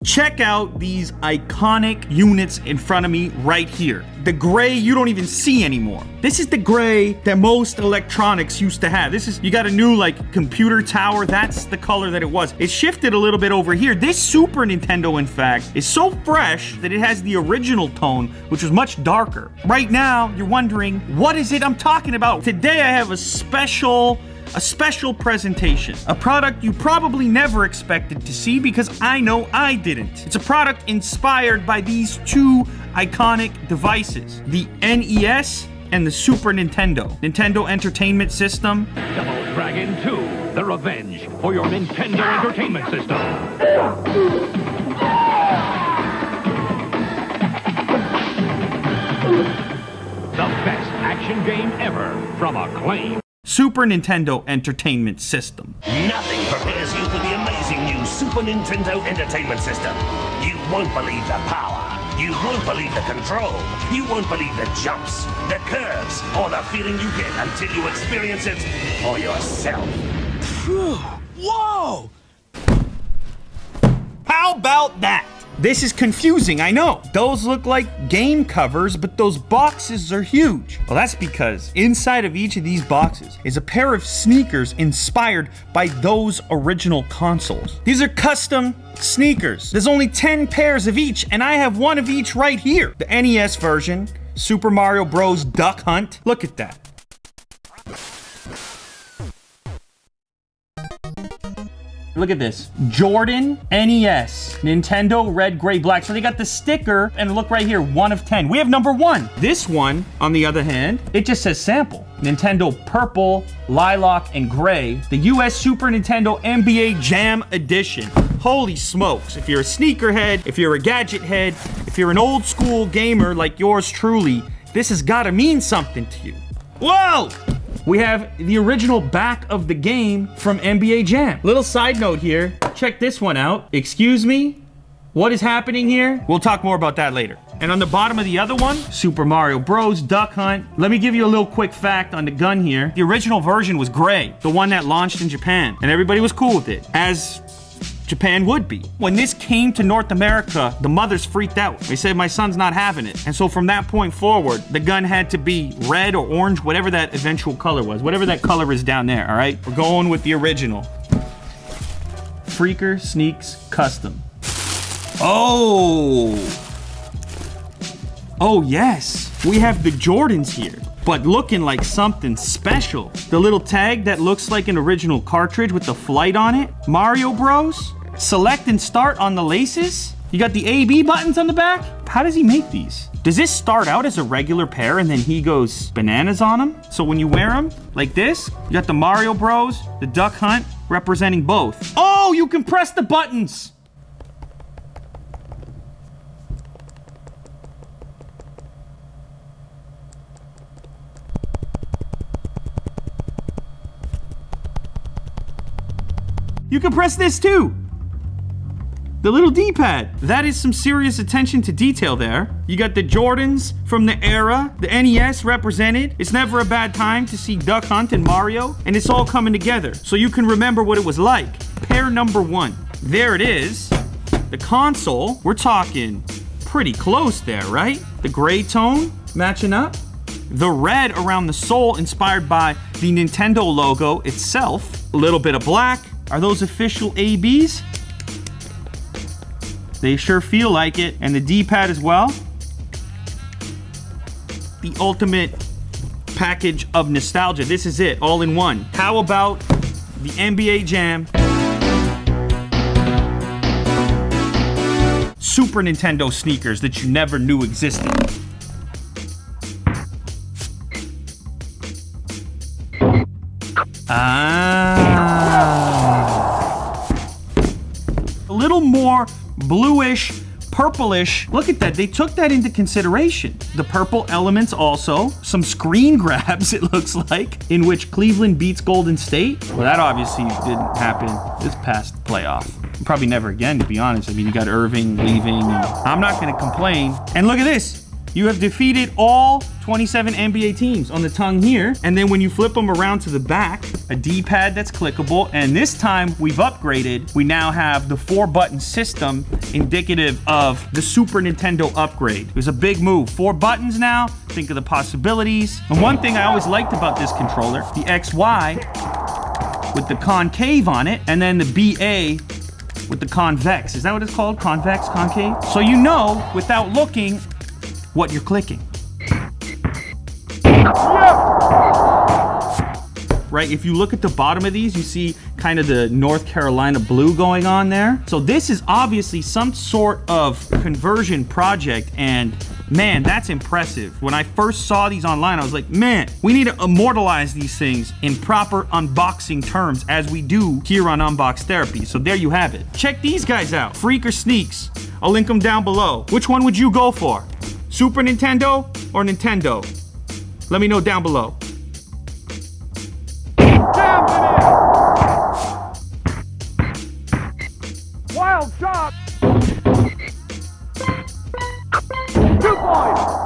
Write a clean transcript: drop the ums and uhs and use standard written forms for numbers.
Check out these iconic units in front of me right here. The gray you don't even see anymore. This is the gray that most electronics used to have. You got a new like computer tower. That's the color that it was. It shifted a little bit over here. This Super Nintendo, in fact, is so fresh that it has the original tone, which was much darker. Right now, you're wondering, what is it I'm talking about? Today, I have a special presentation. A product you probably never expected to see because I know I didn't. It's a product inspired by these two iconic devices, the NES and the Super Nintendo. Nintendo Entertainment System. Double Dragon 2, the revenge for your Nintendo Entertainment System. The best action game ever from Acclaim. Super Nintendo Entertainment System. Nothing prepares you for the amazing new Super Nintendo Entertainment System. You won't believe the power. You won't believe the control. You won't believe the jumps, the curves, or the feeling you get until you experience it for yourself. Whoa! How about that? This is confusing, I know. Those look like game covers, but those boxes are huge. Well, that's because inside of each of these boxes is a pair of sneakers inspired by those original consoles. These are custom sneakers. There's only 10 pairs of each, and I have one of each right here. The NES version, Super Mario Bros. Duck Hunt. Look at that. Look at this. Jordan, NES, Nintendo, red, gray, black. So they got the sticker, and look right here, 1 of 10. We have number 1. This one, on the other hand, it just says sample. Nintendo purple, lilac, and gray. The US Super Nintendo NBA Jam Edition. Holy smokes. If you're a sneakerhead, if you're a gadget head, if you're an old school gamer like yours truly, this has gotta mean something to you. Whoa! We have the original back of the game from NBA Jam. Little side note here, check this one out. Excuse me? What is happening here? We'll talk more about that later. And on the bottom of the other one, Super Mario Bros. Duck Hunt. Let me give you a little quick fact on the gun here. The original version was gray, the one that launched in Japan, and everybody was cool with it, as Japan would be. When this came to North America, the mothers freaked out. They said, my son's not having it. And so from that point forward, the gun had to be red or orange, whatever that eventual color was. Whatever that color is down there, all right? We're going with the original. Freaker Sneaks Custom. Oh! Oh, yes. We have the Jordans here, but looking like something special. The little tag that looks like an original cartridge with the flight on it. Mario Bros. Select and start on the laces. You got the A, B buttons on the back. How does he make these? Does this start out as a regular pair and then he goes bananas on them? So when you wear them like this, you got the Mario Bros, the Duck Hunt, representing both. Oh, you can press the buttons. You can press this too. The little D-pad. That is some serious attention to detail there. You got the Jordans from the era, the NES represented. It's never a bad time to see Duck Hunt and Mario, and it's all coming together so you can remember what it was like. Pair number 1. There it is. The console, we're talking pretty close there, right? The gray tone matching up. The red around the sole inspired by the Nintendo logo itself. A little bit of black. Are those official ABs? They sure feel like it. And the D-pad as well. The ultimate package of nostalgia. This is it, all in one. How about the NBA Jam Super Nintendo sneakers that you never knew existed? A little more bluish, purplish. Look at that, they took that into consideration. The purple elements also. Some screen grabs, it looks like, in which Cleveland beats Golden State. Well, that obviously didn't happen this past playoff. Probably never again, to be honest. I mean, you got Irving leaving. And I'm not gonna complain. And look at this. You have defeated all 27 NBA teams on the tongue here. And then when you flip them around to the back, a D-pad that's clickable. And this time we've upgraded. We now have the 4-button system indicative of the Super Nintendo upgrade. It was a big move. 4 buttons now. Think of the possibilities. And one thing I always liked about this controller, the XY with the concave on it, and then the BA with the convex. Is that what it's called? Convex, concave? So you know, without looking, what you're clicking. Right, if you look at the bottom of these, you see kind of the North Carolina blue going on there. So this is obviously some sort of conversion project, and man, that's impressive. When I first saw these online, I was like, man, we need to immortalize these things in proper unboxing terms as we do here on Unbox Therapy. So there you have it. Check these guys out, Freak or Sneaks. I'll link them down below. Which one would you go for? Super Nintendo or Nintendo? Let me know down below. Wild shot! 2 points!